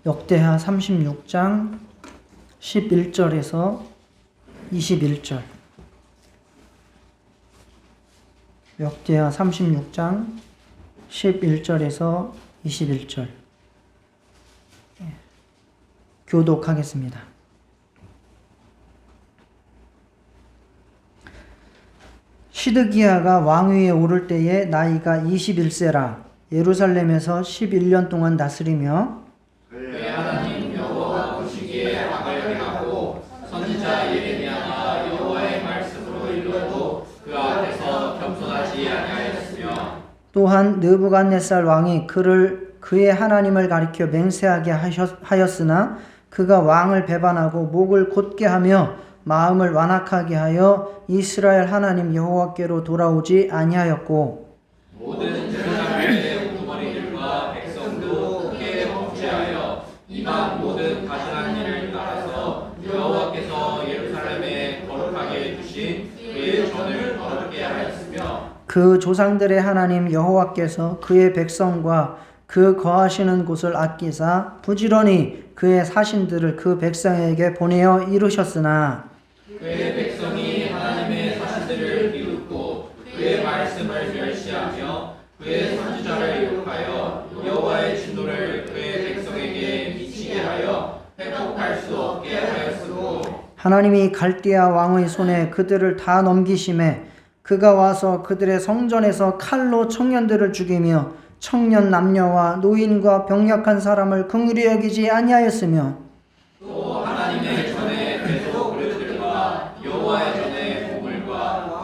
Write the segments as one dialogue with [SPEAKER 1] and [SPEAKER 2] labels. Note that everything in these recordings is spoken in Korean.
[SPEAKER 1] 역대하 36장 11절에서 21절. 역대하 36장 11절에서 21절. 교독하겠습니다. 시드기야가 왕위에 오를 때에 나이가 21세라. 예루살렘에서 11년 동안 다스리며
[SPEAKER 2] 그의 하나님 여호와가 보시기에 악을 행하고 선지자 예레미야가 여호와의 말씀으로 일러도 그 앞에서 겸손하지 아니하였으며
[SPEAKER 1] 또한 느부갓네살 왕이 그의 하나님을 가리켜 맹세하게 하였으나 그가 왕을 배반하고 목을 곧게 하며 마음을 완악하게 하여 이스라엘 하나님 여호와께로 돌아오지 아니하였고
[SPEAKER 2] 모든 제사장의 우두머리들과 백성도 크게 범죄하여 이방 모든 가증한 일을 따라서 여호와께서 예루살렘에 거룩하게 두신 그의 전을 더럽게 하였으며
[SPEAKER 1] 그 조상들의 하나님 여호와께서 그의 백성과 그 거하시는 곳을 아끼사 부지런히 그의 사신들을 그 백성에게 보내어 이루셨으나
[SPEAKER 2] 그의 백성이 하나님의 사신들을 비웃고 그의 말씀을 멸시하며 그의 선지자를 욕하여 여호와의 진노를 그의 백성에게 미치게 하여 회복할 수 없게 하였으므로
[SPEAKER 1] 하나님이 갈대아 왕의 손에 그들을 다 넘기심에 그가 와서 그들의 성전에서 칼로 청년들을 죽이며 청년 남녀와 노인과 병약한 사람을 긍휼히 여기지 아니하였으며
[SPEAKER 2] 또 하나님의 전에 대속들과 여호와의 전에 보물과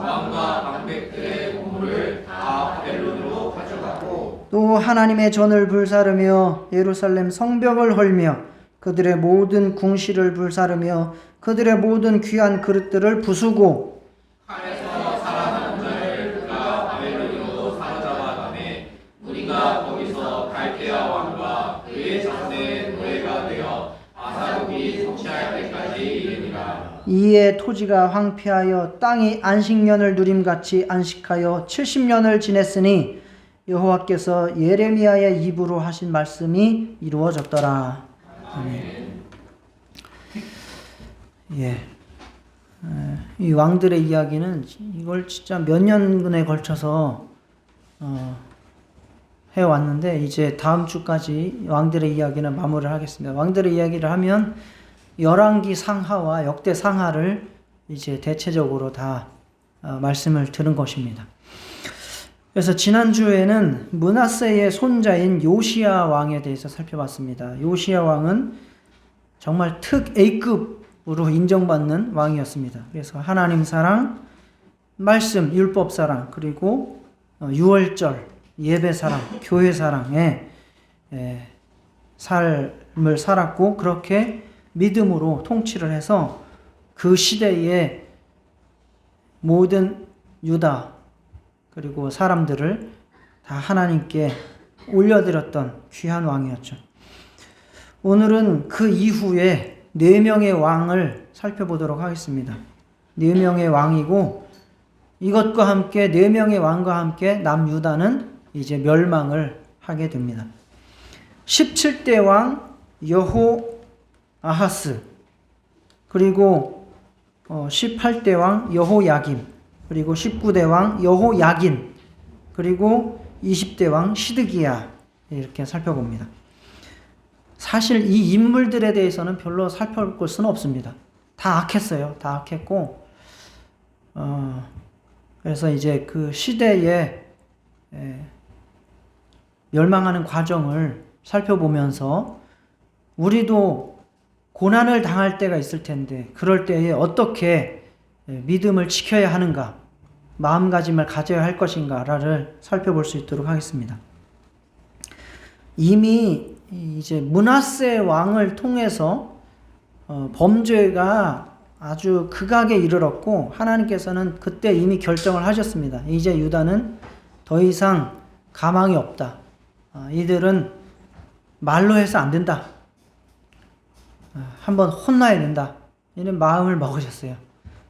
[SPEAKER 2] 왕과 방백들의 보물을 다 바벨론으로 가져가고
[SPEAKER 1] 또 하나님의 전을 불사르며 예루살렘 성벽을 헐며 그들의 모든 궁시를 불사르며 그들의 모든 귀한 그릇들을 부수고
[SPEAKER 2] 칼에서 살아남은 자를 그가 바벨론으로 사로잡아가매 우리가 거기서 갈대아 왕과 그의 자손의 노예가 되어 아사국이 통치할 때까지 이르니라.
[SPEAKER 1] 이에 토지가 황폐하여 땅이 안식년을 누림같이 안식하여 70년을 지냈으니 여호와께서 예레미야의 입으로 하신 말씀이 이루어졌더라. 아멘. 예. 이 왕들의 이야기는 이걸 진짜 몇 년에 걸쳐서 해왔는데 이제 다음 주까지 왕들의 이야기는 마무리를 하겠습니다. 왕들의 이야기를 하면 열왕기 상하와 역대 상하를 이제 대체적으로 다 말씀을 들은 것입니다. 그래서 지난주에는 므낫세의 손자인 요시야 왕에 대해서 살펴봤습니다. 요시야 왕은 정말 특 A급으로 인정받는 왕이었습니다. 그래서 하나님 사랑, 말씀, 율법 사랑, 그리고 유월절, 예배 사랑, 교회 사랑의 삶을 살았고 그렇게 믿음으로 통치를 해서 그 시대의 모든 유다 그리고 사람들을 다 하나님께 올려드렸던 귀한 왕이었죠. 오늘은 그 이후에 4명의 왕을 살펴보도록 하겠습니다. 4명의 왕이고 이것과 함께 4명의 왕과 함께 남유다는 이제 멸망을 하게 됩니다. 17대 왕 여호아하스 그리고 18대 왕 여호야김 그리고 19대 왕 여호야긴 그리고 20대 왕 시드기야 이렇게 살펴봅니다. 사실 이 인물들에 대해서는 별로 살펴볼 수는 없습니다. 다 악했어요. 다 악했고 그래서 이제 그 시대의 멸망하는 과정을 살펴보면서 우리도 고난을 당할 때가 있을 텐데 그럴 때에 어떻게 믿음을 지켜야 하는가, 마음가짐을 가져야 할 것인가를 살펴볼 수 있도록 하겠습니다. 이미 이제 므낫세 왕을 통해서 범죄가 아주 극악에 이르렀고 하나님께서는 그때 이미 결정을 하셨습니다. 이제 유다는 더 이상 가망이 없다. 이들은 말로 해서 안 된다. 한번 혼나야 된다. 이런 마음을 먹으셨어요.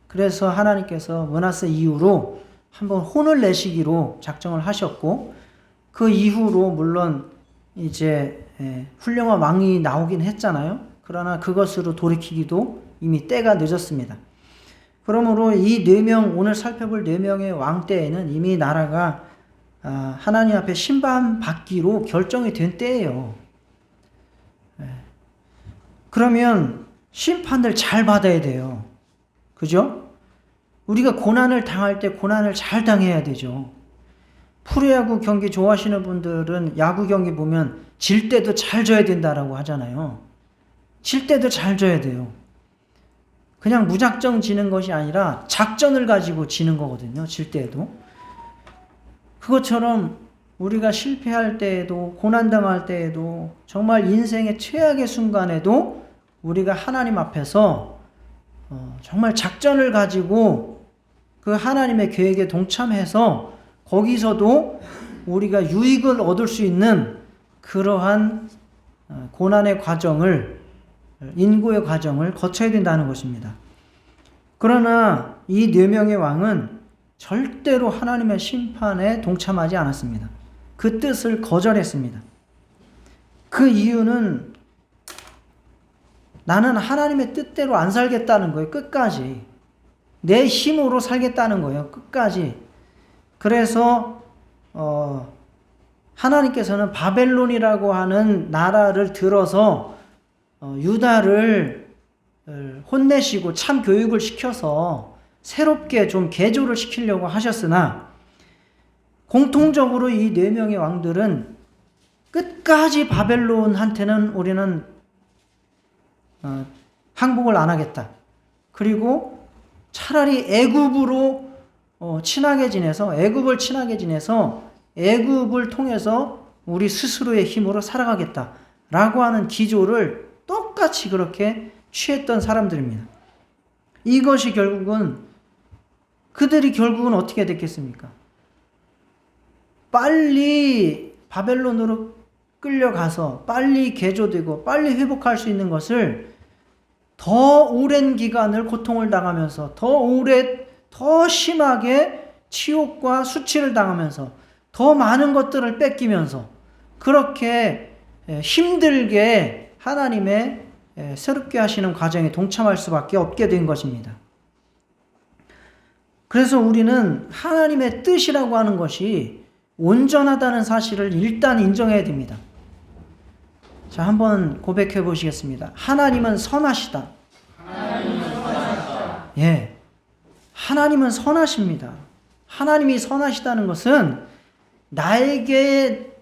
[SPEAKER 1] 그래서 하나님께서 므낫세 이후로 한번 혼을 내시기로 작정을 하셨고 그 이후로 물론 이제 훌륭한 왕이 나오긴 했잖아요. 그러나 그것으로 돌이키기도 이미 때가 늦었습니다. 그러므로 이 4명, 오늘 살펴볼 4명의 왕 때에는 이미 나라가 하나님 앞에 심판받기로 결정이 된 때예요. 그러면 심판을 잘 받아야 돼요. 그죠? 우리가 고난을 당할 때 고난을 잘 당해야 되죠. 프로야구 경기 좋아하시는 분들은 야구 경기 보면 질 때도 잘 져야 된다라고 하잖아요. 질 때도 잘 져야 돼요. 그냥 무작정 지는 것이 아니라 작전을 가지고 지는 거거든요. 질 때에도. 그것처럼 우리가 실패할 때에도 고난당할 때에도 정말 인생의 최악의 순간에도 우리가 하나님 앞에서 정말 작전을 가지고 그 하나님의 계획에 동참해서 거기서도 우리가 유익을 얻을 수 있는 그러한 고난의 과정을, 인고의 과정을 거쳐야 된다는 것입니다. 그러나 이 4명의 왕은 절대로 하나님의 심판에 동참하지 않았습니다. 그 뜻을 거절했습니다. 그 이유는 나는 하나님의 뜻대로 안 살겠다는 거예요. 끝까지. 내 힘으로 살겠다는 거예요. 끝까지. 그래서 하나님께서는 바벨론이라고 하는 나라를 들어서 유다를 혼내시고 참 교육을 시켜서 새롭게 좀 개조를 시키려고 하셨으나 공통적으로 이 4명의 왕들은 끝까지 바벨론한테는 우리는 항복을 안 하겠다. 그리고 차라리 애굽으로 친하게 지내서 애굽을 통해서 우리 스스로의 힘으로 살아가겠다라고 하는 기조를 똑같이 그렇게 취했던 사람들입니다. 이것이 그들이 결국은 어떻게 됐겠습니까? 빨리 바벨론으로 끌려가서 빨리 개조되고 빨리 회복할 수 있는 것을 더 오랜 기간을 고통을 당하면서 더 심하게 치욕과 수치를 당하면서 더 많은 것들을 뺏기면서 그렇게 힘들게 하나님의 새롭게 하시는 과정에 동참할 수밖에 없게 된 것입니다. 그래서 우리는 하나님의 뜻이라고 하는 것이 온전하다는 사실을 일단 인정해야 됩니다. 자, 한번 고백해 보시겠습니다. 하나님은 선하시다. 예. 하나님은 선하십니다. 하나님이 선하시다는 것은 나에게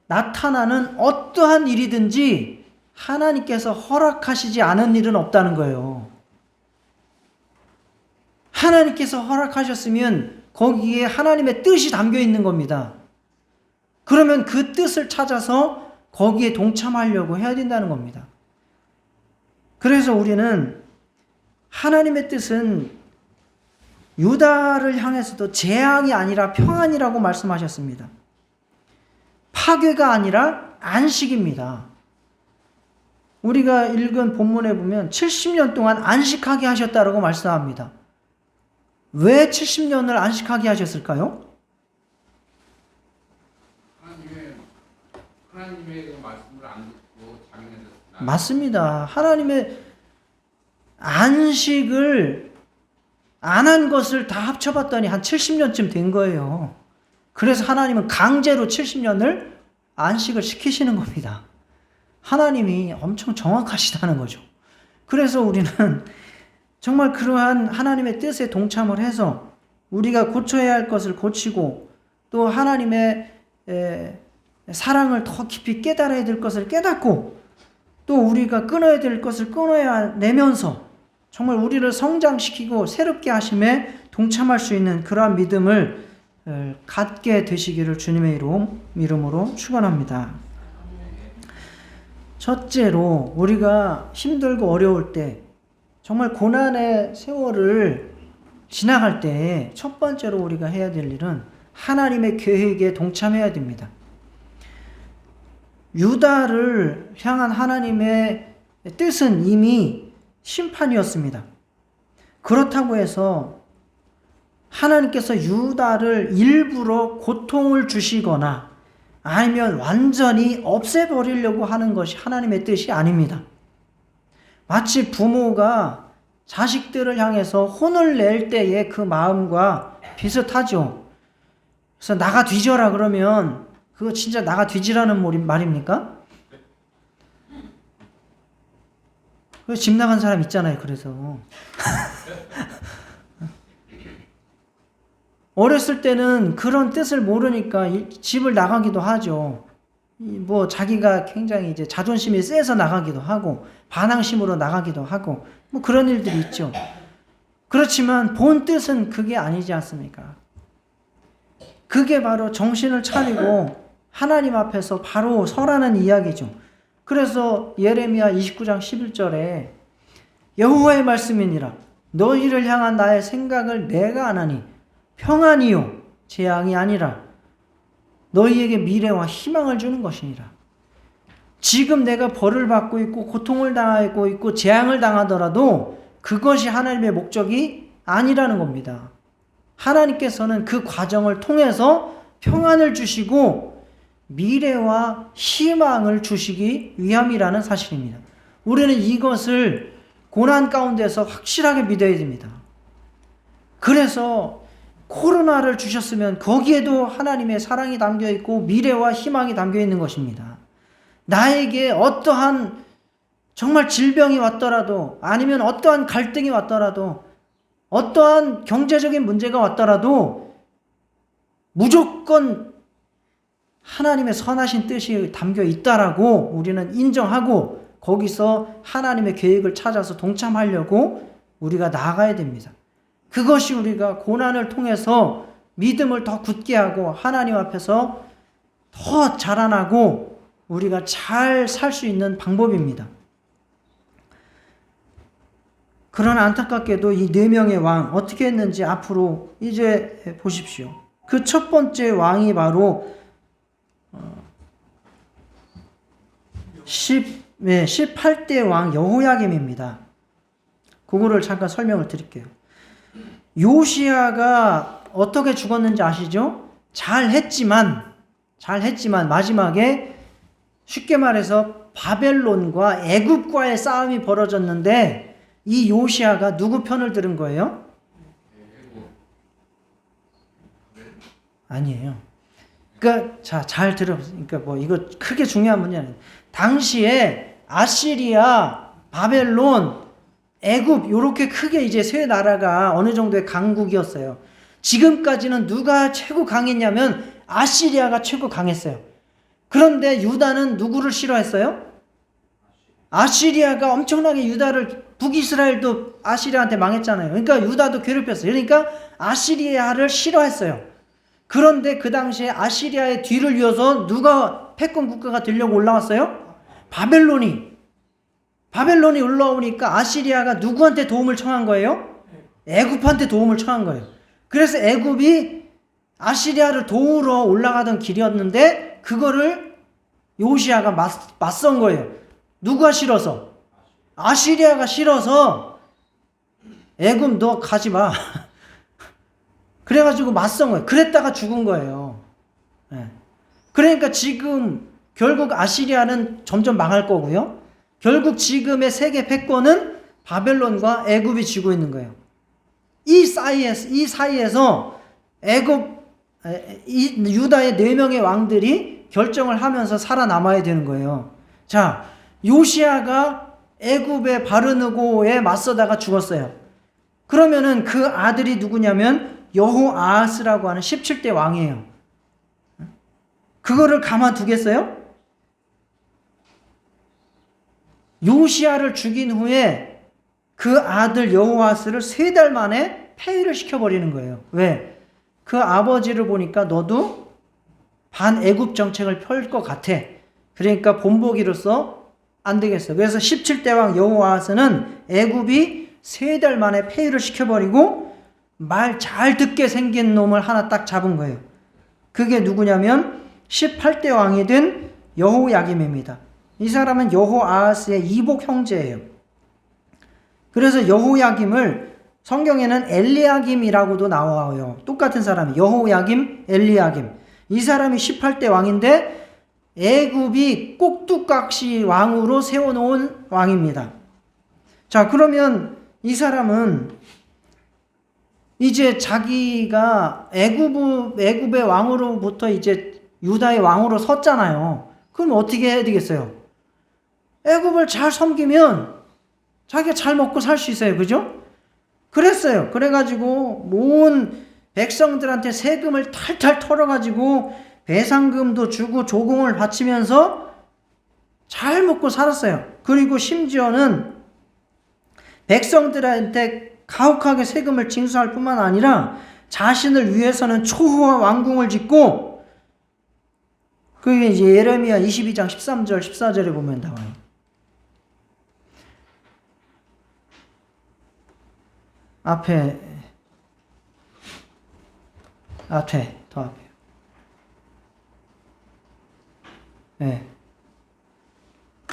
[SPEAKER 1] 나타나는 어떠한 일이든지 하나님께서 허락하시지 않은 일은 없다는 거예요. 하나님께서 허락하셨으면 거기에 하나님의 뜻이 담겨 있는 겁니다. 그러면 그 뜻을 찾아서 거기에 동참하려고 해야 된다는 겁니다. 그래서 우리는 하나님의 뜻은 유다를 향해서도 재앙이 아니라 평안이라고 말씀하셨습니다. 파괴가 아니라 안식입니다. 우리가 읽은 본문에 보면 70년 동안 안식하게 하셨다라고 말씀합니다. 왜 70년을 안식하게 하셨을까요?
[SPEAKER 2] 하나님의 그 말씀을 안 듣고 자기네들
[SPEAKER 1] 맞습니다. 하나님의 안식을 안 한 것을 다 합쳐봤더니 한 70년쯤 된 거예요. 그래서 하나님은 강제로 70년을 안식을 시키시는 겁니다. 하나님이 엄청 정확하시다는 거죠. 그래서 우리는 정말 그러한 하나님의 뜻에 동참을 해서 우리가 고쳐야 할 것을 고치고 또 하나님의 사랑을 더 깊이 깨달아야 될 것을 깨닫고 또 우리가 끊어야 될 것을 끊어야 내면서 정말 우리를 성장시키고 새롭게 하심에 동참할 수 있는 그러한 믿음을 갖게 되시기를 주님의 이름으로 축원합니다. 첫째로 우리가 힘들고 어려울 때 정말 고난의 세월을 지나갈 때 첫 번째로 우리가 해야 될 일은 하나님의 계획에 동참해야 됩니다. 유다를 향한 하나님의 뜻은 이미 심판이었습니다. 그렇다고 해서 하나님께서 유다를 일부러 고통을 주시거나 아니면 완전히 없애버리려고 하는 것이 하나님의 뜻이 아닙니다. 마치 부모가 자식들을 향해서 혼을 낼 때의 그 마음과 비슷하죠. 그래서 나가 뒤져라 그러면 그거 진짜 나가 뒤지라는 말입니까? 집 나간 사람 있잖아요. 그래서 어렸을 때는 그런 뜻을 모르니까 집을 나가기도 하죠. 뭐 자기가 굉장히 이제 자존심이 세서 나가기도 하고 반항심으로 나가기도 하고 뭐 그런 일들이 있죠. 그렇지만 본 뜻은 그게 아니지 않습니까? 그게 바로 정신을 차리고 하나님 앞에서 바로 서라는 이야기죠. 그래서 예레미야 29장 11절에 여호와의 말씀이니라 너희를 향한 나의 생각을 내가 아나니 평안이요 재앙이 아니라 너희에게 미래와 희망을 주는 것이니라. 지금 내가 벌을 받고 있고 고통을 당하고 있고 재앙을 당하더라도 그것이 하나님의 목적이 아니라는 겁니다. 하나님께서는 그 과정을 통해서 평안을 주시고 미래와 희망을 주시기 위함이라는 사실입니다. 우리는 이것을 고난 가운데서 확실하게 믿어야 됩니다. 그래서 코로나를 주셨으면 거기에도 하나님의 사랑이 담겨 있고 미래와 희망이 담겨 있는 것입니다. 나에게 어떠한 정말 질병이 왔더라도 아니면 어떠한 갈등이 왔더라도 어떠한 경제적인 문제가 왔더라도 무조건 하나님의 선하신 뜻이 담겨 있다라고 우리는 인정하고 거기서 하나님의 계획을 찾아서 동참하려고 우리가 나아가야 됩니다. 그것이 우리가 고난을 통해서 믿음을 더 굳게 하고 하나님 앞에서 더 자라나고 우리가 잘 살 수 있는 방법입니다. 그러나 안타깝게도 이 4명의 왕 어떻게 했는지 앞으로 이제 보십시오. 그 첫 번째 왕이 바로 18대 왕 여호야김입니다. 그거를 잠깐 설명을 드릴게요. 요시야가 어떻게 죽었는지 아시죠? 잘했지만 마지막에 쉽게 말해서 바벨론과 애굽과의 싸움이 벌어졌는데 이 요시야가 누구 편을 들은 거예요? 아니에요. 그러니까 잘 들어보세요. 그러니까 뭐 이거 크게 중요한 문제는 아니에요. 당시에 아시리아, 바벨론, 애굽 요렇게 크게 이제 세 나라가 어느 정도의 강국이었어요. 지금까지는 누가 최고 강했냐면 아시리아가 최고 강했어요. 그런데 유다는 누구를 싫어했어요? 아시리아가 엄청나게 유다를 북이스라엘도 아시리아한테 망했잖아요. 그러니까 유다도 괴롭혔어요. 그러니까 아시리아를 싫어했어요. 그런데 그 당시에 아시리아의 뒤를 이어서 누가 패권 국가가 되려고 올라왔어요? 바벨론이 올라오니까 아시리아가 누구한테 도움을 청한 거예요? 애굽한테 도움을 청한 거예요. 그래서 애굽이 아시리아를 도우러 올라가던 길이었는데 그거를 요시야가 맞선 거예요. 누가 싫어서? 아시리아가 싫어서 애굽 너 가지 마. 그래가지고 맞선 거예요. 그랬다가 죽은 거예요. 그러니까 지금 결국 아시리아는 점점 망할 거고요. 결국 지금의 세계 패권은 바벨론과 애굽이 쥐고 있는 거예요. 이 사이에서 유다의 4명의 왕들이 결정을 하면서 살아남아야 되는 거예요. 자, 요시야가 애굽의 바르느고에 맞서다가 죽었어요. 그러면은 그 아들이 누구냐면 여호아하스라고 하는 17대 왕이에요. 그거를 가만두겠어요? 요시야를 죽인 후에 그 아들 여호아스를 3달 만에 폐위를 시켜버리는 거예요. 왜? 그 아버지를 보니까 너도 반애굽 정책을 펼 것 같아. 그러니까 본보기로서 안 되겠어. 그래서 17대 왕 여호아스는 애굽이 3달 만에 폐위를 시켜버리고 말 잘 듣게 생긴 놈을 하나 딱 잡은 거예요. 그게 누구냐면 18대 왕이 된 여호야김입니다. 이 사람은 여호아하스의 이복 형제예요. 그래서 여호야김을 성경에는 엘리야김이라고도 나와요. 똑같은 사람이 여호야김, 엘리야김. 이 사람이 18대 왕인데 애굽이 꼭두각시 왕으로 세워놓은 왕입니다. 자, 그러면 이 사람은 이제 자기가 애굽의 왕으로부터 이제 유다의 왕으로 섰잖아요. 그럼 어떻게 해야 되겠어요? 애굽을 잘 섬기면 자기가 잘 먹고 살 수 있어요. 그죠? 그랬어요. 그래가지고 온 백성들한테 세금을 탈탈 털어가지고 배상금도 주고 조공을 바치면서 잘 먹고 살았어요. 그리고 심지어는 백성들한테 가혹하게 세금을 징수할 뿐만 아니라 자신을 위해서는 초호화 왕궁을 짓고, 그게 이제 예레미야 22장 13절 14절에 보면 나와요. 더 앞에. 네.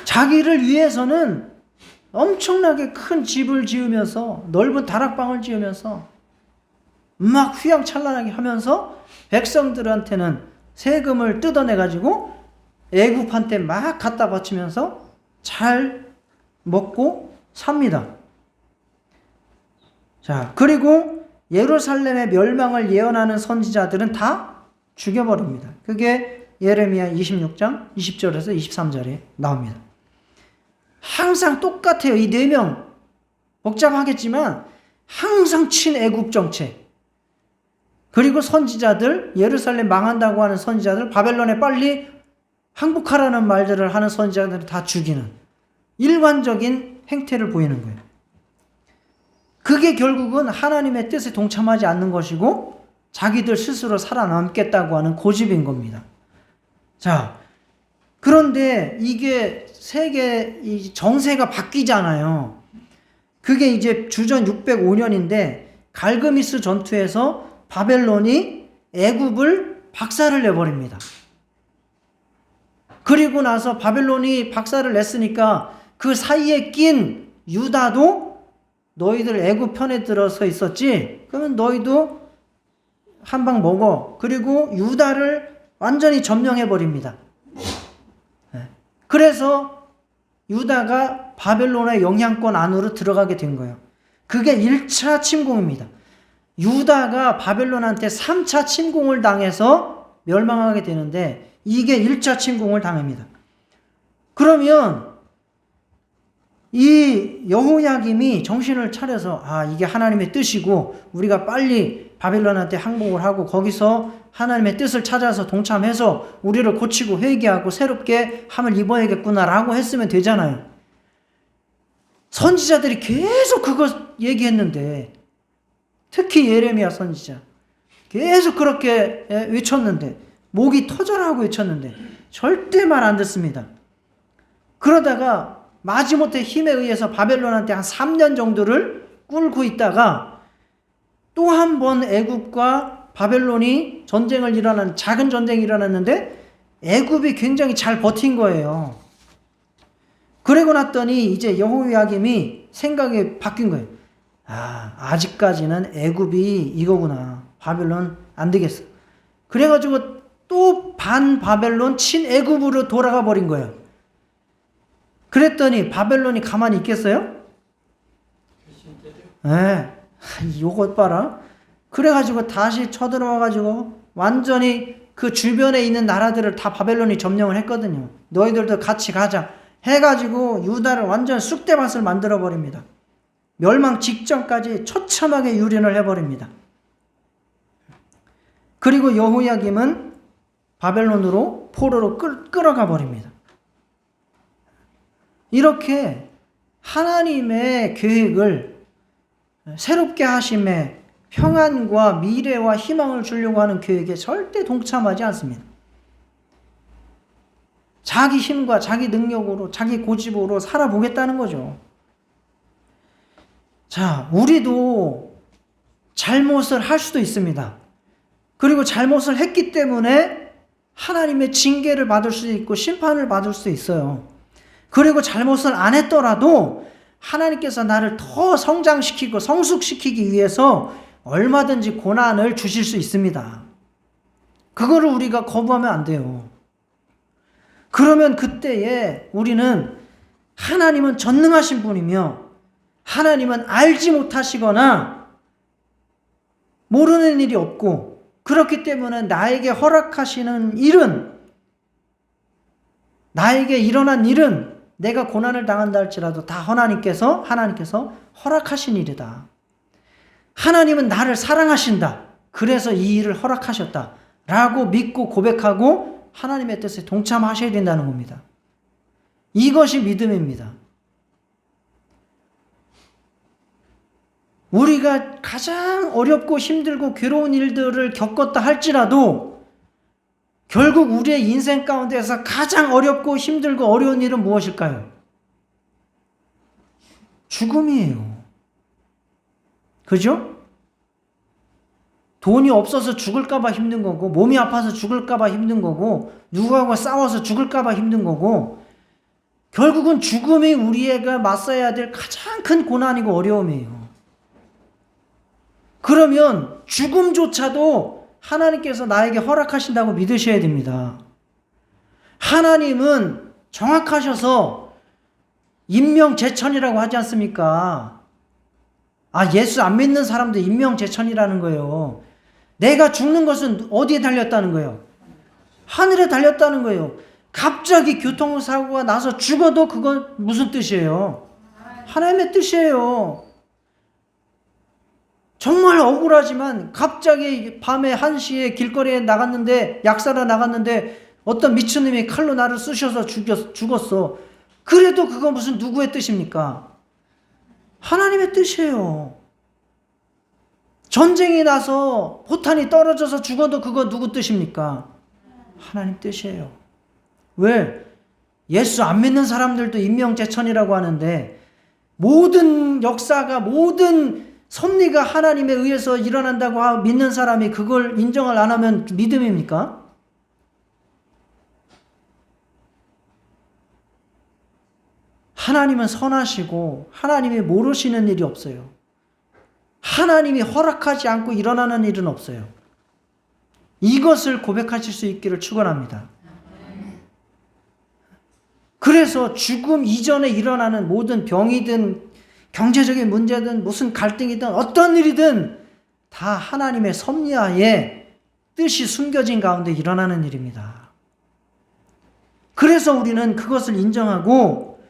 [SPEAKER 1] 자기를 위해서는 엄청나게 큰 집을 지으면서 넓은 다락방을 지으면서 막 휘황찬란하게 하면서 백성들한테는 세금을 뜯어내가지고 애굽한테 막 갖다 바치면서 잘 먹고 삽니다. 자, 그리고 예루살렘의 멸망을 예언하는 선지자들은 다 죽여버립니다. 그게 예레미야 26장 20절에서 23절에 나옵니다. 항상 똑같아요. 이 4명 복잡하겠지만 항상 친애굽 정책, 그리고 선지자들, 예루살렘 망한다고 하는 선지자들, 바벨론에 빨리 항복하라는 말들을 하는 선지자들을 다 죽이는 일관적인 행태를 보이는 거예요. 그게 결국은 하나님의 뜻에 동참하지 않는 것이고 자기들 스스로 살아남겠다고 하는 고집인 겁니다. 자, 그런데 이게 세계 정세가 바뀌잖아요. 그게 이제 주전 605년인데 갈그미스 전투에서 바벨론이 애굽을 박살을 내버립니다. 그리고 나서 바벨론이 박살을 냈으니까 그 사이에 낀 유다도 너희들 애굽 편에 들어서 있었지? 그러면 너희도 한 방 먹어. 그리고 유다를 완전히 점령해버립니다. 그래서 유다가 바벨론의 영향권 안으로 들어가게 된 거예요. 그게 1차 침공입니다. 유다가 바벨론한테 3차 침공을 당해서 멸망하게 되는데 이게 1차 침공을 당합니다. 그러면 이 여호야김이 정신을 차려서 이게 하나님의 뜻이고 우리가 빨리 바벨론한테 항복을 하고 거기서 하나님의 뜻을 찾아서 동참해서 우리를 고치고 회개하고 새롭게 함을 입어야겠구나라고 했으면 되잖아요. 선지자들이 계속 그거 얘기했는데, 특히 예레미야 선지자 계속 그렇게 외쳤는데, 목이 터져라고 외쳤는데 절대 말 안 듣습니다. 그러다가 마지못해 힘에 의해서 바벨론한테 한 3년 정도를 꿇고 있다가 또 한 번 애굽과 바벨론이 작은 전쟁이 일어났는데 애굽이 굉장히 잘 버틴 거예요. 그러고 났더니 이제 여호야김이 생각이 바뀐 거예요. 아직까지는 애굽이 이거구나. 바벨론 안 되겠어. 그래가지고 또 반 바벨론 친애굽으로 돌아가 버린 거예요. 그랬더니 바벨론이 가만히 있겠어요? 요것 봐라. 그래가지고 다시 쳐들어와가지고 완전히 그 주변에 있는 나라들을 다 바벨론이 점령을 했거든요. 너희들도 같이 가자 해가지고 유다를 완전 쑥대밭을 만들어버립니다. 멸망 직전까지 처참하게 유린을 해버립니다. 그리고 여호야김은 바벨론으로 포로로 끌어가 버립니다. 이렇게 하나님의 계획을 새롭게 하심에 평안과 미래와 희망을 주려고 하는 계획에 절대 동참하지 않습니다. 자기 힘과 자기 능력으로 자기 고집으로 살아보겠다는 거죠. 자, 우리도 잘못을 할 수도 있습니다. 그리고 잘못을 했기 때문에 하나님의 징계를 받을 수도 있고 심판을 받을 수도 있어요. 그리고 잘못을 안 했더라도 하나님께서 나를 더 성장시키고 성숙시키기 위해서 얼마든지 고난을 주실 수 있습니다. 그거를 우리가 거부하면 안 돼요. 그러면 그때에 우리는 하나님은 전능하신 분이며 하나님은 알지 못하시거나 모르는 일이 없고, 그렇기 때문에 나에게 허락하시는 일은, 나에게 일어난 일은 내가 고난을 당한다 할지라도 다 하나님께서 허락하신 일이다. 하나님은 나를 사랑하신다. 그래서 이 일을 허락하셨다. 라고 믿고 고백하고 하나님의 뜻에 동참하셔야 된다는 겁니다. 이것이 믿음입니다. 우리가 가장 어렵고 힘들고 괴로운 일들을 겪었다 할지라도 결국 우리의 인생 가운데서 가장 어렵고 힘들고 어려운 일은 무엇일까요? 죽음이에요. 그죠? 돈이 없어서 죽을까봐 힘든 거고, 몸이 아파서 죽을까봐 힘든 거고, 누구하고 싸워서 죽을까봐 힘든 거고, 결국은 죽음이 우리가 맞서야 될 가장 큰 고난이고 어려움이에요. 그러면 죽음조차도 하나님께서 나에게 허락하신다고 믿으셔야 됩니다. 하나님은 정확하셔서 임명제천이라고 하지 않습니까? 예수 안 믿는 사람도 임명제천이라는 거예요. 내가 죽는 것은 어디에 달렸다는 거예요? 하늘에 달렸다는 거예요. 갑자기 교통사고가 나서 죽어도 그건 무슨 뜻이에요? 하나님의 뜻이에요. 정말 억울하지만 갑자기 밤에 1시에 길거리에 나갔는데, 약사로 나갔는데 어떤 미친놈이 칼로 나를 쑤셔서 죽었어. 그래도 그건 무슨 누구의 뜻입니까? 하나님의 뜻이에요. 전쟁이 나서 포탄이 떨어져서 죽어도 그거 누구 뜻입니까? 하나님 뜻이에요. 왜? 예수 안 믿는 사람들도 임명제천이라고 하는데, 모든 역사가, 모든 섭리가 하나님에 의해서 일어난다고 믿는 사람이 그걸 인정을 안 하면 믿음입니까? 하나님은 선하시고 하나님이 모르시는 일이 없어요. 하나님이 허락하지 않고 일어나는 일은 없어요. 이것을 고백하실 수 있기를 축원합니다. 그래서 죽음 이전에 일어나는 모든 병이든 경제적인 문제든 무슨 갈등이든 어떤 일이든 다 하나님의 섭리하에 뜻이 숨겨진 가운데 일어나는 일입니다. 그래서 우리는 그것을 인정하고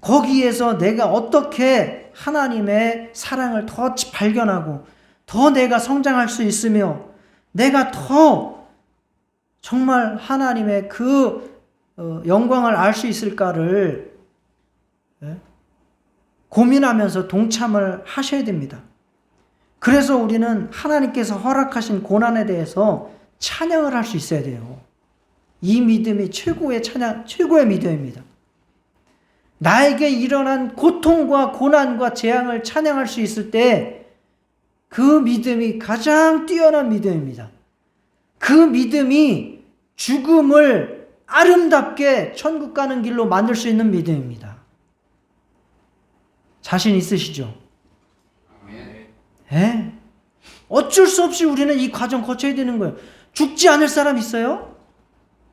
[SPEAKER 1] 거기에서 내가 어떻게 하나님의 사랑을 더 발견하고 더 내가 성장할 수 있으며 내가 더 정말 하나님의 그 영광을 알 수 있을까를 고민하면서 동참을 하셔야 됩니다. 그래서 우리는 하나님께서 허락하신 고난에 대해서 찬양을 할 수 있어야 돼요. 이 믿음이 최고의 믿음입니다. 나에게 일어난 고통과 고난과 재앙을 찬양할 수 있을 때 그 믿음이 가장 뛰어난 믿음입니다. 그 믿음이 죽음을 아름답게 천국 가는 길로 만들 수 있는 믿음입니다. 자신 있으시죠? 예? 어쩔 수 없이 우리는 이 과정 거쳐야 되는 거예요. 죽지 않을 사람 있어요?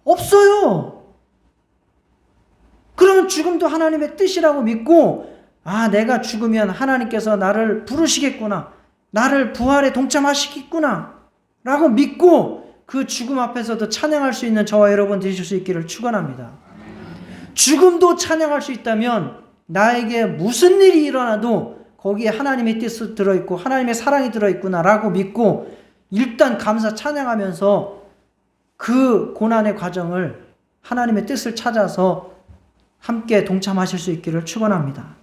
[SPEAKER 1] 없어요. 그러면 죽음도 하나님의 뜻이라고 믿고, 내가 죽으면 하나님께서 나를 부르시겠구나, 나를 부활에 동참하시겠구나 라고 믿고 그 죽음 앞에서도 찬양할 수 있는 저와 여러분 되실 수 있기를 축원합니다. 죽음도 찬양할 수 있다면 나에게 무슨 일이 일어나도 거기에 하나님의 뜻이 들어있고 하나님의 사랑이 들어있구나 라고 믿고 일단 감사 찬양하면서 그 고난의 과정을 하나님의 뜻을 찾아서 함께 동참하실 수 있기를 축원합니다.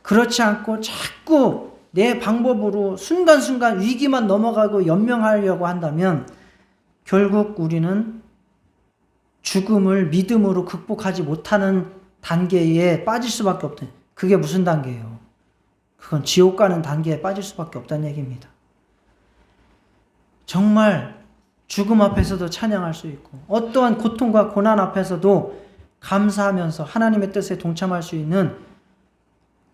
[SPEAKER 1] 그렇지 않고 자꾸 내 방법으로 순간순간 위기만 넘어가고 연명하려고 한다면 결국 우리는 죽음을 믿음으로 극복하지 못하는 단계에 빠질 수밖에 없다. 그게 무슨 단계예요? 그건 지옥 가는 단계에 빠질 수밖에 없다는 얘기입니다. 정말 죽음 앞에서도 찬양할 수 있고 어떠한 고통과 고난 앞에서도 감사하면서 하나님의 뜻에 동참할 수 있는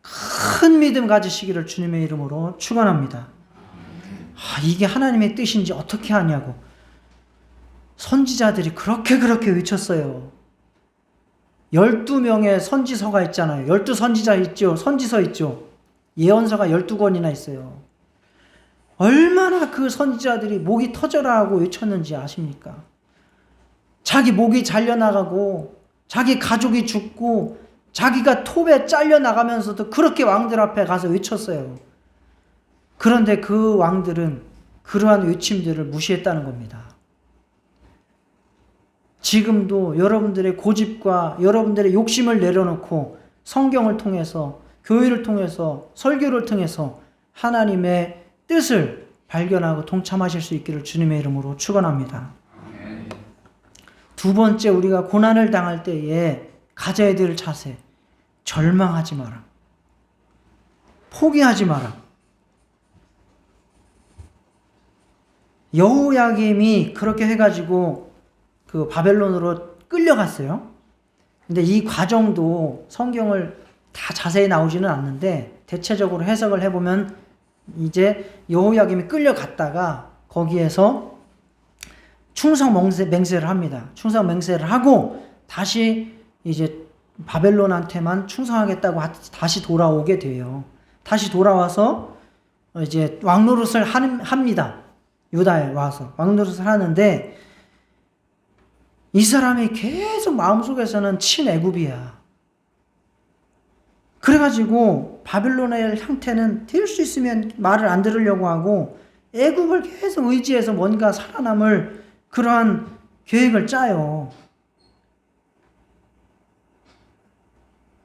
[SPEAKER 1] 큰 믿음 가지시기를 주님의 이름으로 축원합니다. 이게 하나님의 뜻인지 어떻게 하냐고. 선지자들이 그렇게 외쳤어요. 12명의 선지서가 있잖아요. 12선지자 있죠. 선지서 있죠. 예언서가 12권이나 있어요. 얼마나 그 선지자들이 목이 터져라 하고 외쳤는지 아십니까? 자기 목이 잘려나가고 자기 가족이 죽고 자기가 톱에 잘려나가면서도 그렇게 왕들 앞에 가서 외쳤어요. 그런데 그 왕들은 그러한 외침들을 무시했다는 겁니다. 지금도 여러분들의 고집과 여러분들의 욕심을 내려놓고 성경을 통해서 교회를 통해서 설교를 통해서 하나님의 뜻을 발견하고 동참하실 수 있기를 주님의 이름으로 축원합니다. 두 번째, 우리가 고난을 당할 때에 가져야 될 자세, 절망하지 마라. 포기하지 마라. 여호야김이 그렇게 해가지고 그 바벨론으로 끌려갔어요. 근데 이 과정도 성경을 다 자세히 나오지는 않는데 대체적으로 해석을 해보면 이제 여호야김이 끌려갔다가 거기에서 충성 맹세를 합니다. 충성 맹세를 하고 다시 이제 바벨론한테만 충성하겠다고 다시 돌아오게 돼요. 다시 돌아와서 이제 왕노릇을 합니다. 유다에 와서 왕노릇을 하는데 이 사람이 계속 마음속에서는 친애굽이야. 그래가지고 바벨론의 형태는 될 수 있으면 말을 안 들으려고 하고 애굽을 계속 의지해서 뭔가 살아남을 그러한 계획을 짜요.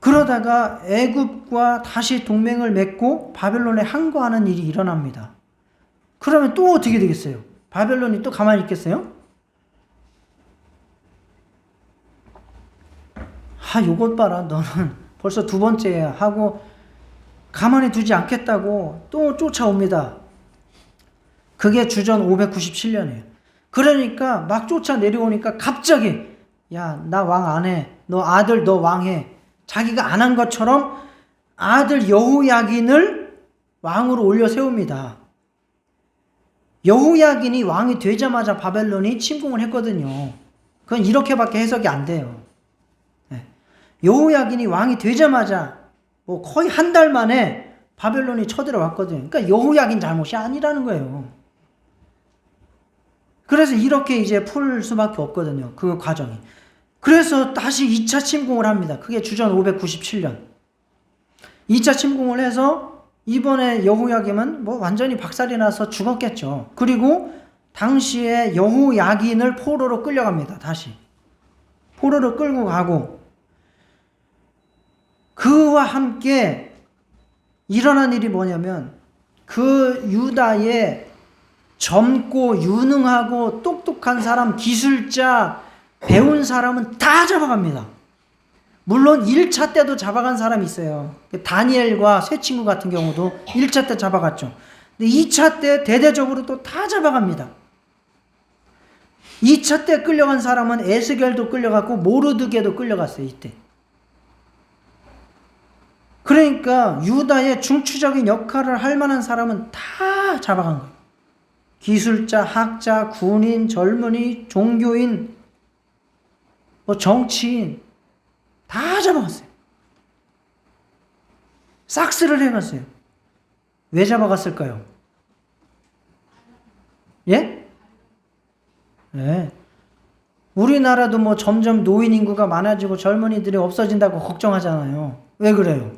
[SPEAKER 1] 그러다가 애굽과 다시 동맹을 맺고 바벨론에 항거하는 일이 일어납니다. 그러면 또 어떻게 되겠어요? 바벨론이 또 가만히 있겠어요? 요것 봐라, 너는 벌써 두 번째야 하고 가만히 두지 않겠다고 또 쫓아옵니다. 그게 주전 597년이에요. 그러니까 막 쫓아 내려오니까 갑자기 야, 나 왕 안 해. 너 아들 너 왕해. 자기가 안 한 것처럼 아들 여호야긴을 왕으로 올려 세웁니다. 여호야긴이 왕이 되자마자 바벨론이 침공을 했거든요. 그건 이렇게밖에 해석이 안 돼요. 여호야긴이 왕이 되자마자 뭐 거의 한 달 만에 바벨론이 쳐들어왔거든요. 그러니까 여호야긴 잘못이 아니라는 거예요. 그래서 이렇게 이제 풀 수밖에 없거든요. 그 과정이. 그래서 다시 2차 침공을 합니다. 그게 주전 597년. 2차 침공을 해서 이번에 여호야김은 뭐 완전히 박살이 나서 죽었겠죠. 그리고 당시에 여호야긴을 포로로 끌려갑니다. 다시. 포로로 끌고 가고 그와 함께 일어난 일이 뭐냐면 그 유다의 젊고 유능하고 똑똑한 사람, 기술자, 배운 사람은 다 잡아갑니다. 물론 1차 때도 잡아간 사람이 있어요. 다니엘과 세 친구 같은 경우도 1차 때 잡아갔죠. 근데 2차 때 대대적으로 또 다 잡아갑니다. 2차 때 끌려간 사람은 에스겔도 끌려갔고 모르드게도 끌려갔어요. 이때. 그러니까 유다의 중추적인 역할을 할 만한 사람은 다 잡아간 거예요. 기술자, 학자, 군인, 젊은이, 종교인, 뭐 정치인 다 잡아갔어요. 싹스를 해갔어요. 왜 잡아갔을까요? 예? 네. 우리나라도 뭐 점점 노인 인구가 많아지고 젊은이들이 없어진다고 걱정하잖아요. 왜 그래요?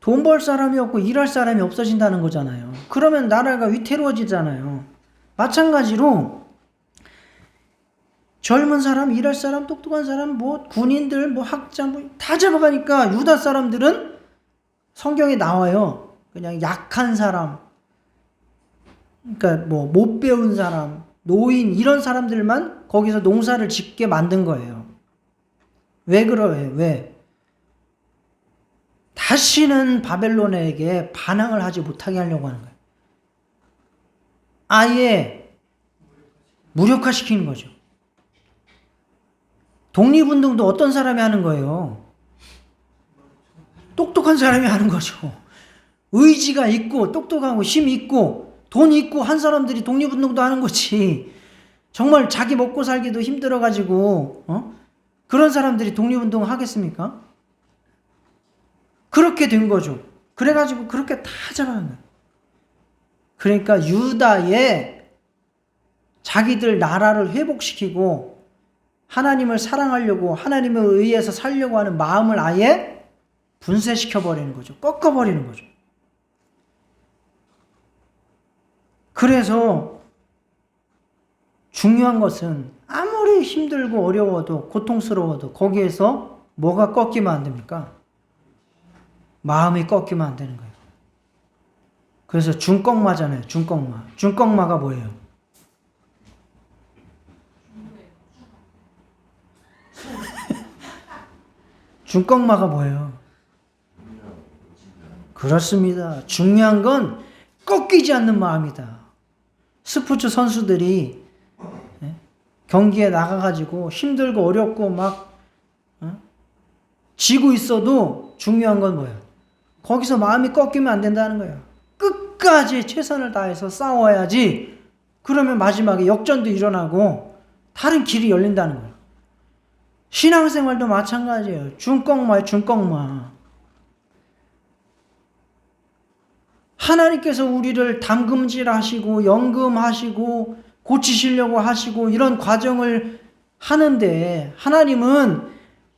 [SPEAKER 1] 돈 벌 사람이 없고 일할 사람이 없어진다는 거잖아요. 그러면 나라가 위태로워지잖아요. 마찬가지로 젊은 사람, 일할 사람, 똑똑한 사람, 뭐 군인들, 뭐 학자, 뭐 다 잡아가니까 유다 사람들은 성경에 나와요. 그냥 약한 사람, 그러니까 뭐 못 배운 사람, 노인 이런 사람들만 거기서 농사를 짓게 만든 거예요. 왜 그래요? 왜? 다시는 바벨론에게 반항을 하지 못하게 하려고 하는 거예요. 아예 무력화시키는 거죠. 독립운동도 어떤 사람이 하는 거예요? 똑똑한 사람이 하는 거죠. 의지가 있고 똑똑하고 힘 있고 돈 있고 한 사람들이 독립운동도 하는 거지. 정말 자기 먹고 살기도 힘들어가지고 그런 사람들이 독립운동 하겠습니까? 그렇게 된 거죠. 그래가지고 그렇게 다 잡아간 거예요. 그러니까 유다의 자기들 나라를 회복시키고 하나님을 사랑하려고 하나님에 의해서 살려고 하는 마음을 아예 분쇄시켜버리는 거죠. 꺾어버리는 거죠. 그래서 중요한 것은 아무리 힘들고 어려워도 고통스러워도 거기에서 뭐가 꺾이면 안 됩니까? 마음이 꺾이면 안 되는 거예요. 그래서 중꺾마잖아요. 중꺾마. 중꺾마가 뭐예요? 중꺾마가 뭐예요? 그렇습니다. 중요한 건 꺾이지 않는 마음이다. 스포츠 선수들이 경기에 나가가지고 힘들고 어렵고 막 지고 있어도 중요한 건 뭐예요? 거기서 마음이 꺾이면 안 된다는 거예요. 끝까지 최선을 다해서 싸워야지. 그러면 마지막에 역전도 일어나고 다른 길이 열린다는 거예요. 신앙생활도 마찬가지예요. 중꺾마예요. 중꺾마. 하나님께서 우리를 담금질하시고 연금하시고 고치시려고 하시고 이런 과정을 하는데 하나님은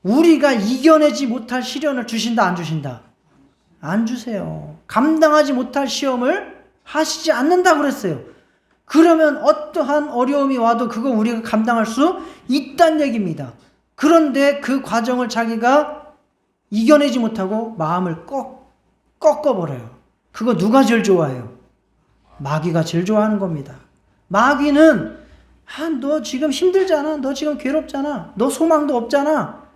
[SPEAKER 1] 우리가 이겨내지 못할 시련을 주신다 안 주신다? 안 주세요. 감당하지 못할 시험을 하시지 않는다고 그랬어요. 그러면 어떠한 어려움이 와도 그거 우리가 감당할 수 있다는 얘기입니다. 그런데 그 과정을 자기가 이겨내지 못하고 마음을 꺾어버려요. 그거 누가 제일 좋아해요? 마귀가 제일 좋아하는 겁니다. 마귀는 너 지금 힘들잖아. 너 지금 괴롭잖아. 너 소망도 없잖아.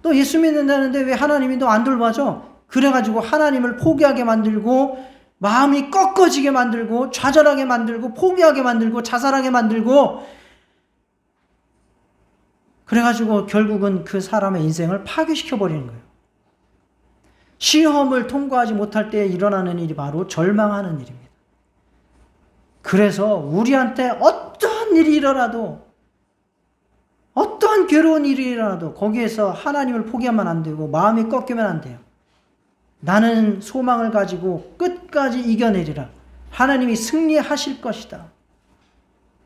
[SPEAKER 1] 너 예수 믿는다는데 왜 하나님이 너 안 돌봐줘? 그래가지고 하나님을 포기하게 만들고 마음이 꺾어지게 만들고 좌절하게 만들고 포기하게 만들고 자살하게 만들고 그래가지고 결국은 그 사람의 인생을 파괴시켜버리는 거예요. 시험을 통과하지 못할 때 일어나는 일이 바로 절망하는 일입니다. 그래서 우리한테 어떠한 일이 일어나도 어떠한 괴로운 일이 일어나도 거기에서 하나님을 포기하면 안 되고 마음이 꺾이면 안 돼요. 나는 소망을 가지고 끝까지 이겨내리라. 하나님이 승리하실 것이다.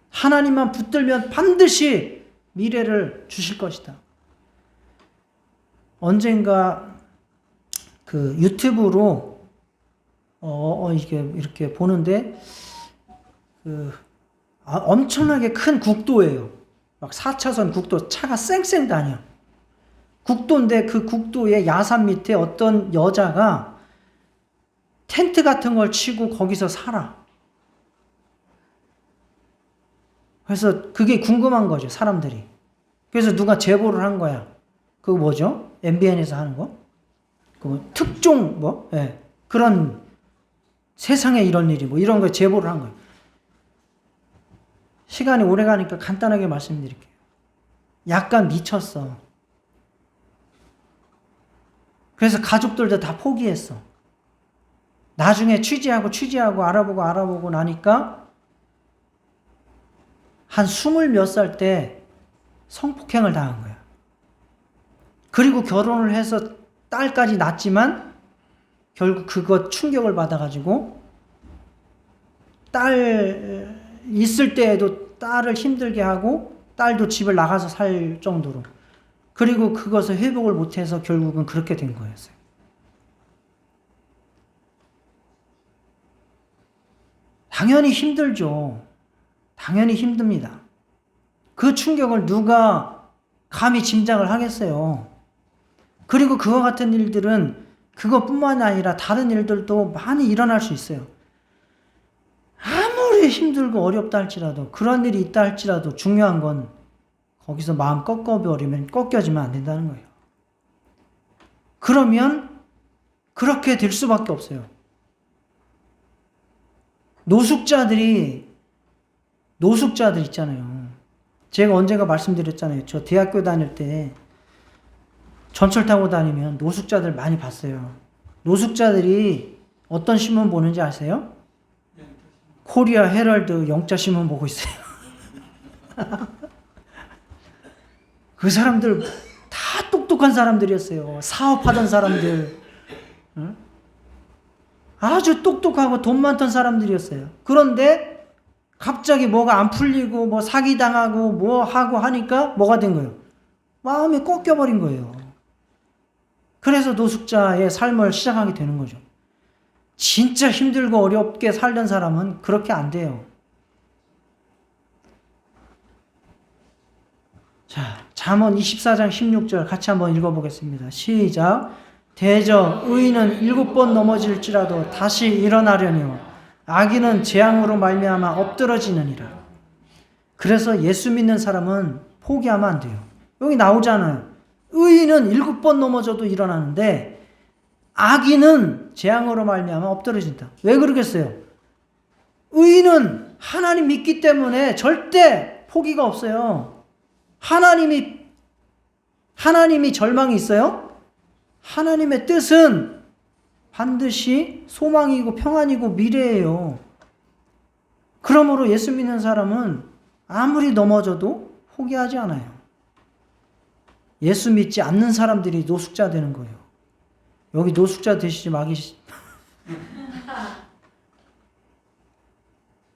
[SPEAKER 1] 하나님만 붙들면 반드시 미래를 주실 것이다. 언젠가 그 유튜브로 이게 이렇게 보는데 엄청나게 큰 국도예요. 막 4차선 국도 차가 쌩쌩 다녀. 국도인데 그 국도의 야산 밑에 어떤 여자가 텐트 같은 걸 치고 거기서 살아. 그래서 그게 궁금한 거죠, 사람들이. 그래서 누가 제보를 한 거야. 그거 뭐죠? MBN에서 하는 거? 그 특종 그런 세상에 이런 일이 이런 거 제보를 한 거예요. 시간이 오래 가니까 간단하게 말씀드릴게요. 약간 미쳤어. 그래서 가족들도 다 포기했어. 나중에 취재하고 알아보고 나니까 한 20몇 살 때 성폭행을 당한 거야. 그리고 결혼을 해서 딸까지 낳았지만 결국 그것 충격을 받아가지고 딸 있을 때에도 딸을 힘들게 하고 딸도 집을 나가서 살 정도로 그리고 그것을 회복을 못해서 결국은 그렇게 된 거였어요. 당연히 힘들죠. 당연히 힘듭니다. 그 충격을 누가 감히 짐작을 하겠어요. 그리고 그와 같은 일들은 그것뿐만 아니라 다른 일들도 많이 일어날 수 있어요. 아무리 힘들고 어렵다 할지라도 그런 일이 있다 할지라도 중요한 건 거기서 마음 꺾여지면 안 된다는 거예요. 그러면 그렇게 될 수밖에 없어요. 노숙자들 있잖아요. 제가 언젠가 말씀드렸잖아요. 저 대학교 다닐 때 전철 타고 다니면 노숙자들 많이 봤어요. 노숙자들이 어떤 신문 보는지 아세요? 코리아 헤럴드 영자 신문 보고 있어요. 그 사람들 다 똑똑한 사람들이었어요. 사업하던 사람들. 응? 아주 똑똑하고 돈 많던 사람들이었어요. 그런데 갑자기 뭐가 안 풀리고 뭐 사기당하고 뭐 하고 하니까 뭐가 된 거예요? 마음이 꺾여버린 거예요. 그래서 노숙자의 삶을 시작하게 되는 거죠. 진짜 힘들고 어렵게 살던 사람은 그렇게 안 돼요. 자, 잠언 24장 16절 같이 한번 읽어보겠습니다. 시작. 대저 의인은 7번 넘어질지라도 다시 일어나려니와 악인은 재앙으로 말미암아 엎드러지느니라. 그래서 예수 믿는 사람은 포기하면 안 돼요. 여기 나오잖아요. 의인은 7번 넘어져도 일어나는데 악인은 재앙으로 말미암아 엎드러진다. 왜 그러겠어요? 의인은 하나님 믿기 때문에 절대 포기가 없어요. 하나님이 절망이 있어요? 하나님의 뜻은 반드시 소망이고 평안이고 미래예요. 그러므로 예수 믿는 사람은 아무리 넘어져도 포기하지 않아요. 예수 믿지 않는 사람들이 노숙자 되는 거예요. 여기 노숙자 되시지 마기.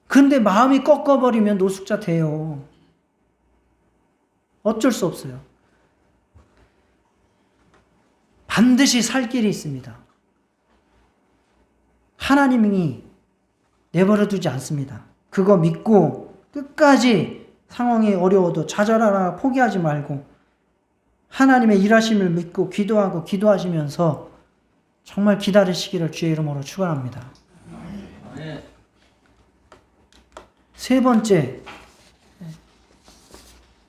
[SPEAKER 1] 근데 마음이 꺾어버리면 노숙자 돼요. 어쩔 수 없어요. 반드시 살 길이 있습니다. 하나님이 내버려 두지 않습니다. 그거 믿고 끝까지 상황이 어려워도 좌절하라 포기하지 말고 하나님의 일하심을 믿고 기도하시면서 정말 기다리시기를 주의 이름으로 축원합니다. 세 번째,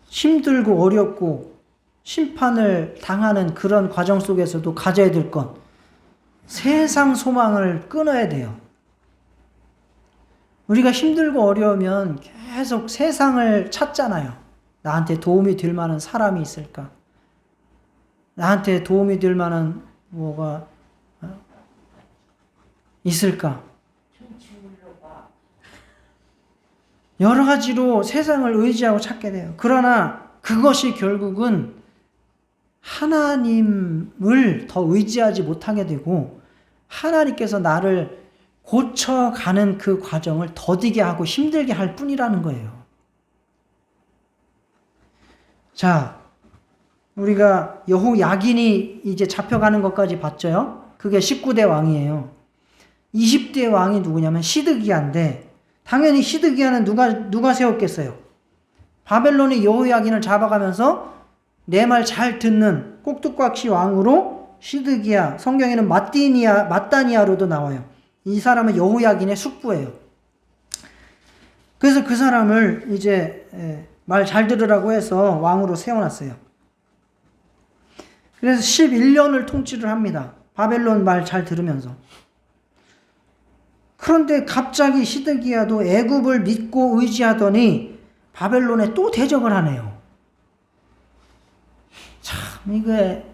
[SPEAKER 1] 힘들고 어렵고 심판을 당하는 그런 과정 속에서도 가져야 될 것, 세상 소망을 끊어야 돼요. 우리가 힘들고 어려우면 계속 세상을 찾잖아요. 나한테 도움이 될 만한 사람이 있을까? 나한테 도움이 될 만한 뭐가 있을까? 여러 가지로 세상을 의지하고 찾게 돼요. 그러나 그것이 결국은 하나님을 더 의지하지 못하게 되고 하나님께서 나를 고쳐가는 그 과정을 더디게 하고 힘들게 할 뿐이라는 거예요. 자, 우리가 여호야긴이 이제 잡혀가는 것까지 봤죠? 그게 19대 왕이에요. 20대 왕이 누구냐면 시드기야인데 당연히 시드기야는 누가 세웠겠어요? 바벨론이 여호야긴을 잡아가면서 내 말 잘 듣는 꼭두각시 왕으로 시드기야, 성경에는 mat다니아로도 나와요. 이 사람은 여호야긴의 숙부예요. 그래서 그 사람을 이제 말 잘 들으라고 해서 왕으로 세워놨어요. 그래서 11년을 통치를 합니다. 바벨론 말 잘 들으면서. 그런데 갑자기 시드기야도 애굽을 믿고 의지하더니 바벨론에 또 대적을 하네요. 참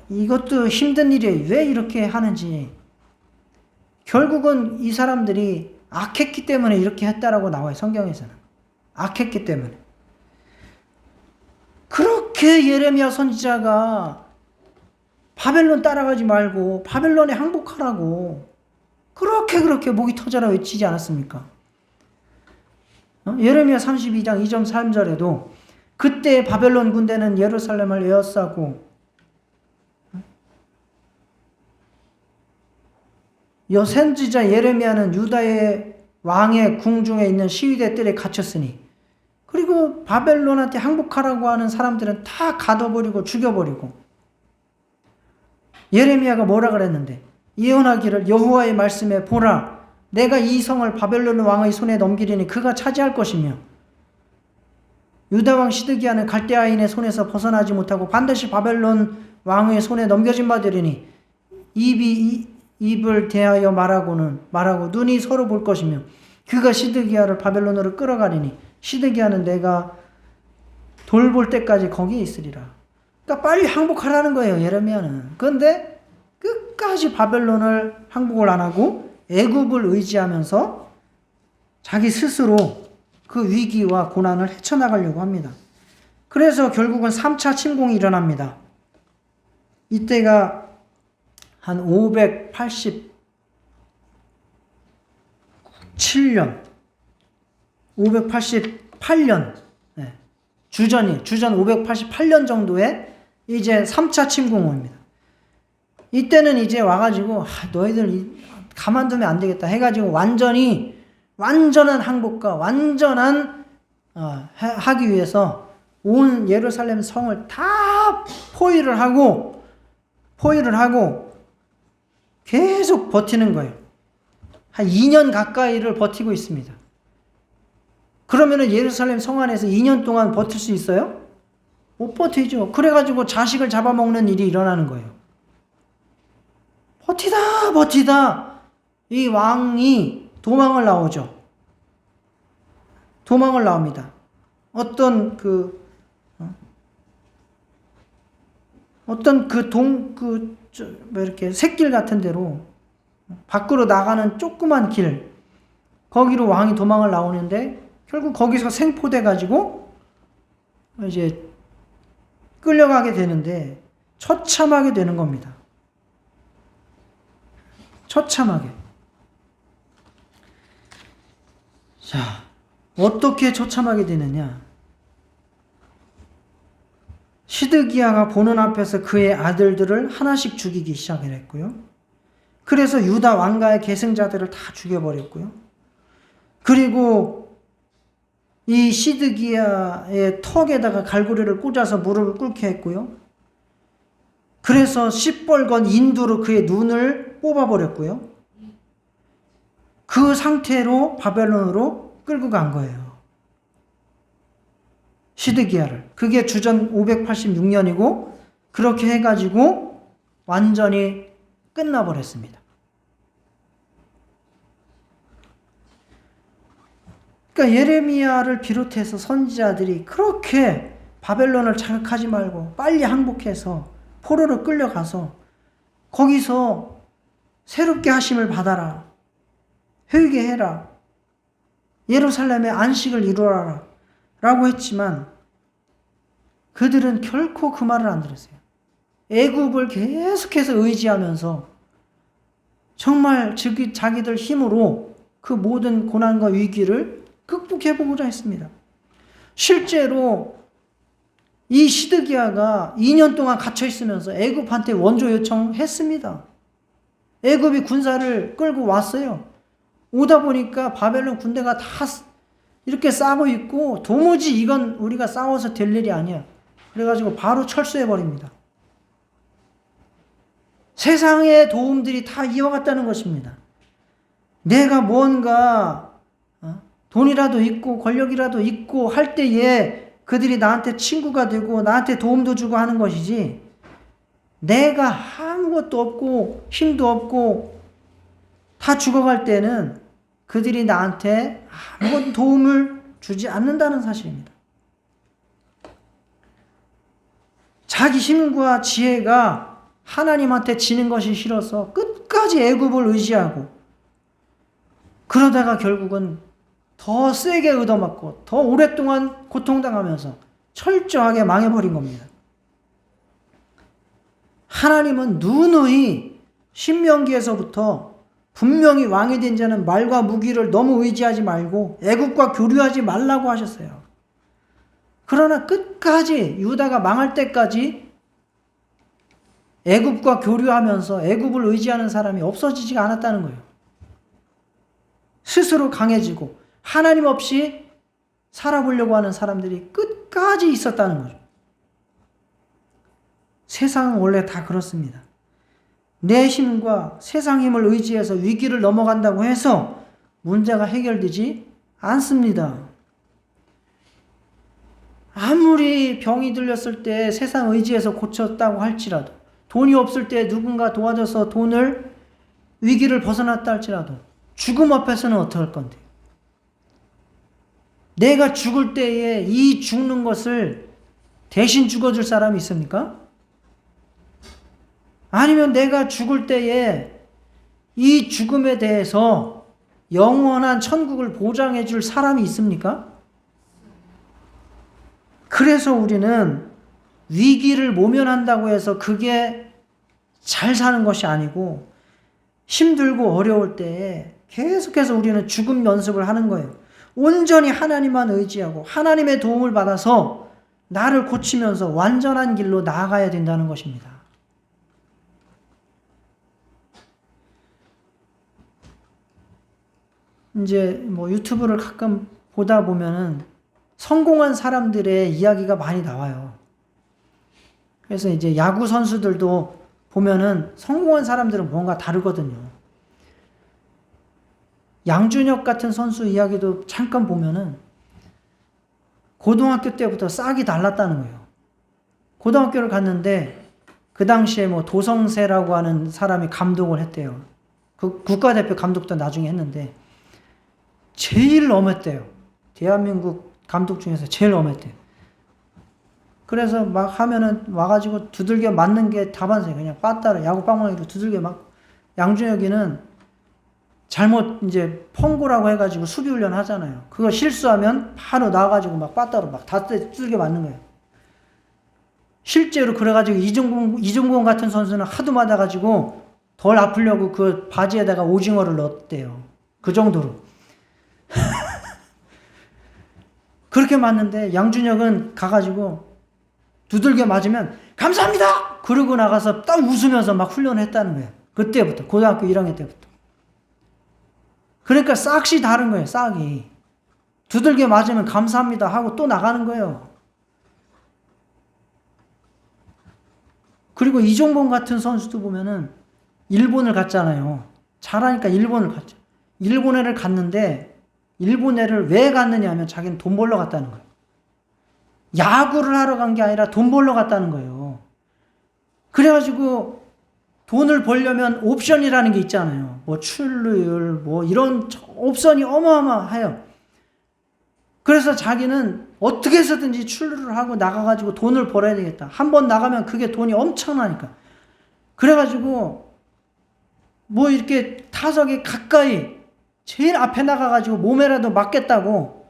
[SPEAKER 1] 이것도 힘든 일이에요. 왜 이렇게 하는지. 결국은 이 사람들이 악했기 때문에 이렇게 했다라고 나와요. 성경에서는. 악했기 때문에. 그렇게 예레미야 선지자가 바벨론 따라가지 말고 바벨론에 항복하라고 그렇게 목이 터져라 외치지 않았습니까? 예레미야 32장 2절 3절에도 그때 바벨론 군대는 예루살렘을 에워싸고 선지자 예레미야는 유다의 왕의 궁중에 있는 시위대 뜰에 갇혔으니 그리고 바벨론한테 항복하라고 하는 사람들은 다 가둬버리고 죽여버리고 예레미야가 뭐라 그랬는데 예언하기를 여호와의 말씀에 보라 내가 이 성을 바벨론 왕의 손에 넘기리니 그가 차지할 것이며 유다 왕 시드기야는 갈대아인의 손에서 벗어나지 못하고 반드시 바벨론 왕의 손에 넘겨진 바 되리니 입을 대하여 말하고 눈이 서로 볼 것이며 그가 시드기야를 바벨론으로 끌어가리니 시드기야는 내가 돌볼 때까지 거기에 있으리라. 그러니까 빨리 항복하라는 거예요. 예레미야는. 그런데 끝까지 바벨론을 항복을 안 하고 애굽을 의지하면서 자기 스스로 그 위기와 고난을 헤쳐나가려고 합니다. 그래서 결국은 3차 침공이 일어납니다. 이때가 한 588년 주전 588년 정도에 이제 3차 침공이 옵니다. 이때는 이제 와가지고 너희들 가만두면 안 되겠다 해가지고 완전한 항복과 완전한 하기 위해서 온 예루살렘 성을 다 포위를 하고 계속 버티는 거예요. 한 2년 가까이를 버티고 있습니다. 그러면은 예루살렘 성 안에서 2년 동안 버틸 수 있어요? 못 버티죠. 그래가지고 자식을 잡아먹는 일이 일어나는 거예요. 버티다 이 왕이 도망을 나옵니다. 이렇게 샛길 같은 데로 밖으로 나가는 조그만 길, 거기로 왕이 도망을 나오는데 결국 거기서 생포돼 가지고 이제 끌려가게 되는데 처참하게 되는 겁니다. 처참하게. 자, 어떻게 처참하게 되느냐? 시드기야가 보는 앞에서 그의 아들들을 하나씩 죽이기 시작을 했고요. 그래서 유다 왕가의 계승자들을 다 죽여버렸고요. 그리고 이 시드기야의 턱에다가 갈고리를 꽂아서 무릎을 꿇게 했고요. 그래서 시뻘건 인두로 그의 눈을 뽑아버렸고요. 그 상태로 바벨론으로 끌고 간 거예요. 시드기야를. 그게 주전 586년이고 그렇게 해가지고 완전히 끝나버렸습니다. 그러니까 예레미야를 비롯해서 선지자들이 그렇게 바벨론을 자극하지 말고 빨리 항복해서 포로로 끌려가서 거기서 새롭게 하심을 받아라. 회개해라. 예루살렘에 안식을 이루어라. 라고 했지만 그들은 결코 그 말을 안 들었어요. 애굽을 계속해서 의지하면서 정말 자기들 힘으로 그 모든 고난과 위기를 극복해보고자 했습니다. 실제로 이 시드기야가 2년 동안 갇혀있으면서 애굽한테 원조 요청했습니다. 애굽이 군사를 끌고 왔어요. 오다 보니까 바벨론 군대가 다 이렇게 싸고 있고 도무지 이건 우리가 싸워서 될 일이 아니야. 그래가지고 바로 철수해버립니다. 세상의 도움들이 다 이와 같다는 것입니다. 내가 뭔가 돈이라도 있고 권력이라도 있고 할 때에 그들이 나한테 친구가 되고 나한테 도움도 주고 하는 것이지, 내가 아무것도 없고 힘도 없고 다 죽어갈 때는 그들이 나한테 아무것도 도움을 주지 않는다는 사실입니다. 자기 힘과 지혜가 하나님한테 지는 것이 싫어서 끝까지 애굽을 의지하고 그러다가 결국은 더 세게 얻어맞고 더 오랫동안 고통당하면서 철저하게 망해버린 겁니다. 하나님은 누누이 신명기에서부터 분명히 왕이 된 자는 말과 무기를 너무 의지하지 말고 애굽과 교류하지 말라고 하셨어요. 그러나 끝까지 유다가 망할 때까지 애굽과 교류하면서 애굽을 의지하는 사람이 없어지지가 않았다는 거예요. 스스로 강해지고 하나님 없이 살아보려고 하는 사람들이 끝까지 있었다는 거죠. 세상은 원래 다 그렇습니다. 내 힘과 세상 힘을 의지해서 위기를 넘어간다고 해서 문제가 해결되지 않습니다. 아무리 병이 들렸을 때 세상 의지해서 고쳤다고 할지라도, 돈이 없을 때 누군가 도와줘서 위기를 벗어났다 할지라도 죽음 앞에서는 어떡할 건데? 내가 죽을 때에 이 죽는 것을 대신 죽어줄 사람이 있습니까? 아니면 내가 죽을 때에 이 죽음에 대해서 영원한 천국을 보장해 줄 사람이 있습니까? 그래서 우리는 위기를 모면한다고 해서 그게 잘 사는 것이 아니고 힘들고 어려울 때에 계속해서 우리는 죽음 연습을 하는 거예요. 온전히 하나님만 의지하고 하나님의 도움을 받아서 나를 고치면서 완전한 길로 나아가야 된다는 것입니다. 이제 뭐 유튜브를 가끔 보다 보면은 성공한 사람들의 이야기가 많이 나와요. 그래서 이제 야구 선수들도 보면은 성공한 사람들은 뭔가 다르거든요. 양준혁 같은 선수 이야기도 잠깐 보면은 고등학교 때부터 싹이 달랐다는 거예요. 고등학교를 갔는데 그 당시에 뭐 도성세라고 하는 사람이 감독을 했대요. 그 국가대표 감독도 나중에 했는데 제일 엄했대요. 대한민국 감독 중에서 제일 엄했대요. 그래서 막 하면은 와가지고 두들겨 맞는 게 다반사예요. 그냥 빠따로 야구 빵망이로 두들겨 막. 양준혁이는 잘못 이제 펑고라고 해가지고 수비 훈련 하잖아요. 그거 실수하면 바로 나와가지고 막 빠따로 막 다 두들겨 맞는 거예요. 실제로 그래가지고 이종범 같은 선수는 하도 맞아가지고 덜 아프려고 그 바지에다가 오징어를 넣었대요. 그 정도로. 그렇게 맞는데 양준혁은 가가지고 두들겨 맞으면 감사합니다! 그러고 나가서 딱 웃으면서 막 훈련을 했다는 거예요. 그때부터 고등학교 1학년 때부터. 그러니까 싹이 다른 거예요. 싹이. 두들겨 맞으면 감사합니다 하고 또 나가는 거예요. 그리고 이종범 같은 선수도 보면은 일본을 갔잖아요. 잘하니까 일본을 갔죠. 일본에를 갔는데 일본에를 왜 갔느냐 하면 자기는 돈 벌러 갔다는 거예요. 야구를 하러 간 게 아니라 돈 벌러 갔다는 거예요. 그래가지고 돈을 벌려면 옵션이라는 게 있잖아요. 뭐 출루율, 뭐 이런 옵션이 어마어마해요. 그래서 자기는 어떻게 해서든지 출루를 하고 나가가지고 돈을 벌어야 되겠다. 한 번 나가면 그게 돈이 엄청나니까. 그래가지고 뭐 이렇게 타석에 가까이 제일 앞에 나가가지고 몸에라도 맞겠다고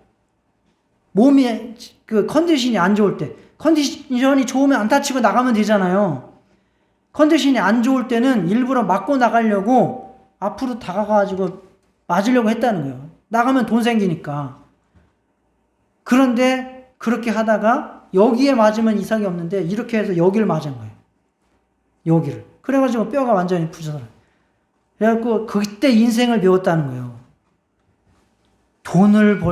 [SPEAKER 1] 몸이 그 컨디션이 안 좋을 때 컨디션이 좋으면 안 다치고 나가면 되잖아요. 컨디션이 안 좋을 때는 일부러 맞고 나가려고 앞으로 다가가가지고 맞으려고 했다는 거예요. 나가면 돈 생기니까. 그런데 그렇게 하다가 여기에 맞으면 이상이 없는데 이렇게 해서 여기를 맞은 거예요. 여기를. 그래가지고 뼈가 완전히 부서져요. 그래갖고 그때 인생을 배웠다는 거예요. 돈을 벌